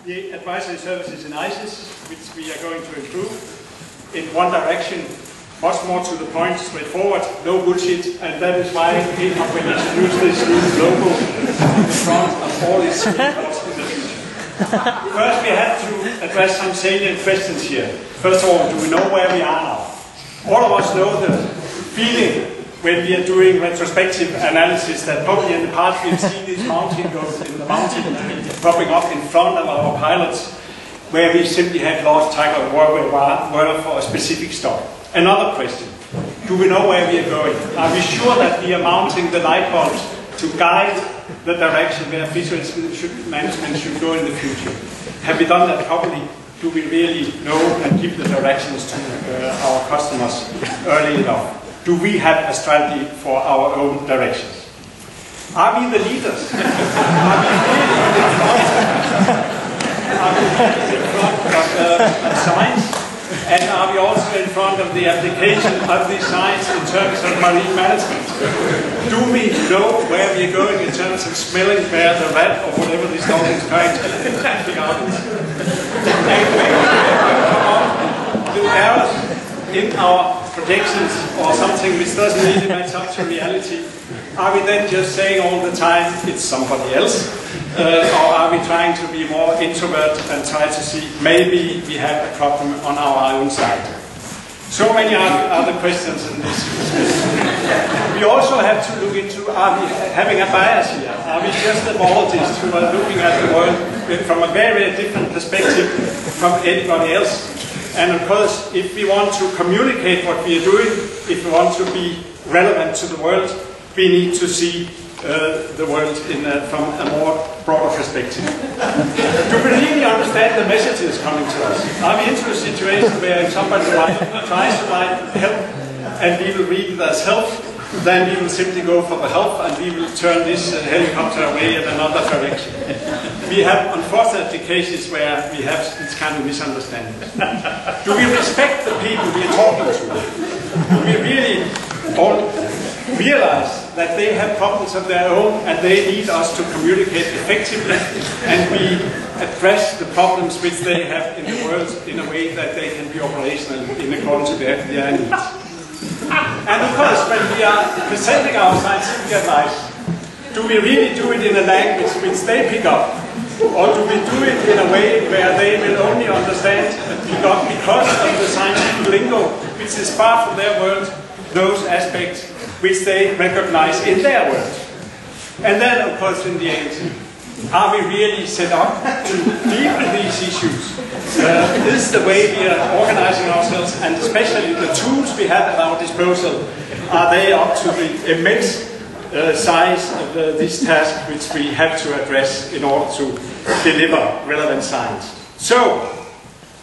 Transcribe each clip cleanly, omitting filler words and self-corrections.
the advisory services in ICES, which we are going to improve in one direction, much more to the point, straightforward, no bullshit, and that is why we introduce this new logo in front of all these reports in the future. First, we have to address some salient questions here. First of all, do we know where we are now? All of us know the feeling when we are doing retrospective analysis that probably in the past we've seen these mountain goats in the mountain popping up in front of our pilots, where we simply had lost track of where we were for a specific stop. Another question, do we know where we are going? Are we sure that we are mounting the light bulbs to guide the direction where visual management should go in the future? Have we done that properly? Do we really know and give the directions to our customers early enough? Do we have a strategy for our own directions? Are we the leaders? Are we really in front of science? And are we also in front of the application of these science in terms of marine management? Do we know where we are going in terms of smelling where the rat or whatever this dog is trying to figure out? Do errors in our predictions or something which doesn't really match up to reality? Are we then just saying all the time it's somebody else? Or are we trying to be more introvert and try to see maybe we have a problem on our own side? So many other questions in this. We also have to look into, are we having a bias here? Are we just ethologists who are looking at the world from a very different perspective from anybody else? And of course, if we want to communicate what we are doing, if we want to be relevant to the world, we need to see the world from a more broader perspective. Do we really understand the messages coming to us? Are we into a situation where if somebody tries to write help and we will read it as help, then we will simply go for the help and we will turn this helicopter away in another direction? We have unfortunately cases where we have this kind of misunderstanding. Do we respect the people we are talking to? Do we really all realize that they have problems of their own and they need us to communicate effectively and we address the problems which they have in the world in a way that they can be operational in accordance to their needs? And of course, when we are presenting our scientific advice, do we really do it in a language which they pick up? Or do we do it in a way where they will only understand and pick up because of the scientific lingo, which is far from their world, those aspects which they recognize in their world? And then, of course, in the end, are we really set up to deal with these issues? Is the way we are organizing ourselves, and especially the tools we have at our disposal, are they up to the immense size of this task which we have to address in order to deliver relevant science? So,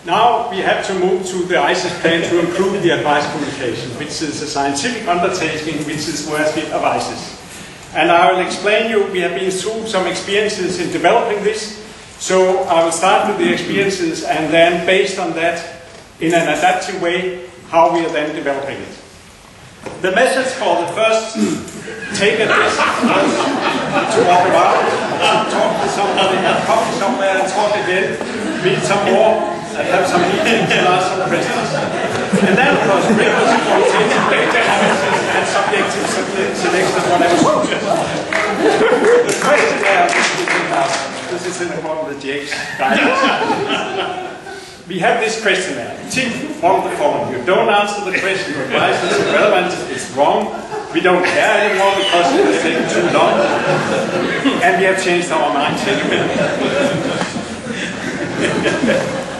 now we have to move to the ICES plan to improve the advice communication, which is a scientific undertaking which is worthy of ICES. And I will explain you, we have been through some experiences in developing this, so I will start with the experiences and then based on that, in an adaptive way, how we are then developing it. The message for the first take at this was to walk around, talk to somebody, have coffee somewhere and talk again, meet some more, and have some meetings and ask some questions. And then, of course, rigorous qualitative data analysis and subjective selection of whatever solution. The question there, this is in accordance with the GX guidance. We have this questionnaire. Tick one of the following. You don't answer the question, your advice is irrelevant, it's wrong, we don't care anymore because it has taken too long, and we have changed our minds.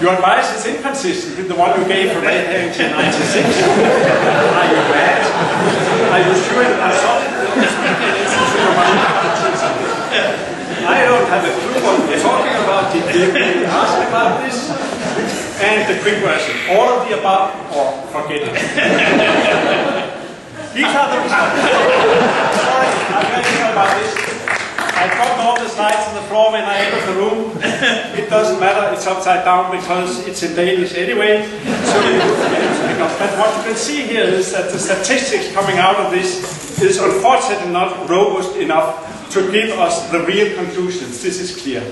Your advice is inconsistent with the one you gave for red herring till 96. Are you mad? Are you sure the consultant will speak in to your mind? I don't have a clue what you're talking about. Did you really ask about this? And the quick version, all of the above or forget it. These are the results. Sorry, I'm very sure about this. I dropped all the slides on the floor when I entered the room. It doesn't matter, it's upside down because it's in Danish anyway. So but what you can see here is that the statistics coming out of this is unfortunately not robust enough to give us the real conclusions. This is clear.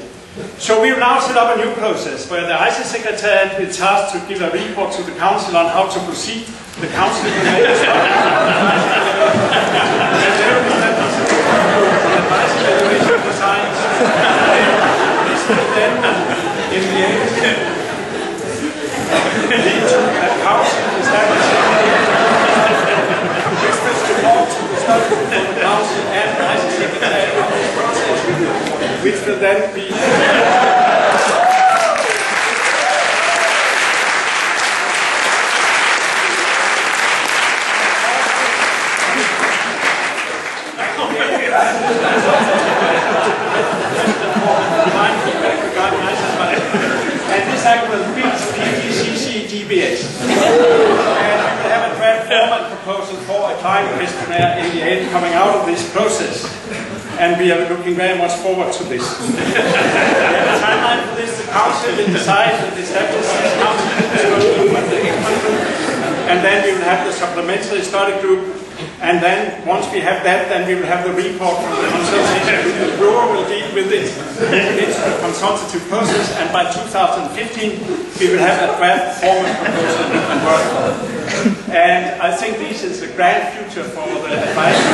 So we will now set up a new process where the ICES Secretariat is tasked to give a report to the Council on how to proceed. The Council will make a start. Advisory evaluation for science. This will then, in the end, lead to a Council establishing which will support to the study for the Council and the ICES Secretariat of this process, which will then be and this act will reach PGCC-DBS. And we will have a draft format proposal for a climate questionnaire in the end coming out of this process. And we are looking very much forward to this. We have a timeline for this. The Council will decide and establish this Council and then we will have the supplementary study group. And then, once we have that, then we will have the report from the consultation. The Bureau will deal with it. It's a consultative process, and by 2015, we will have a draft formal proposal we can work on. And I think this is a grand future for the advisory.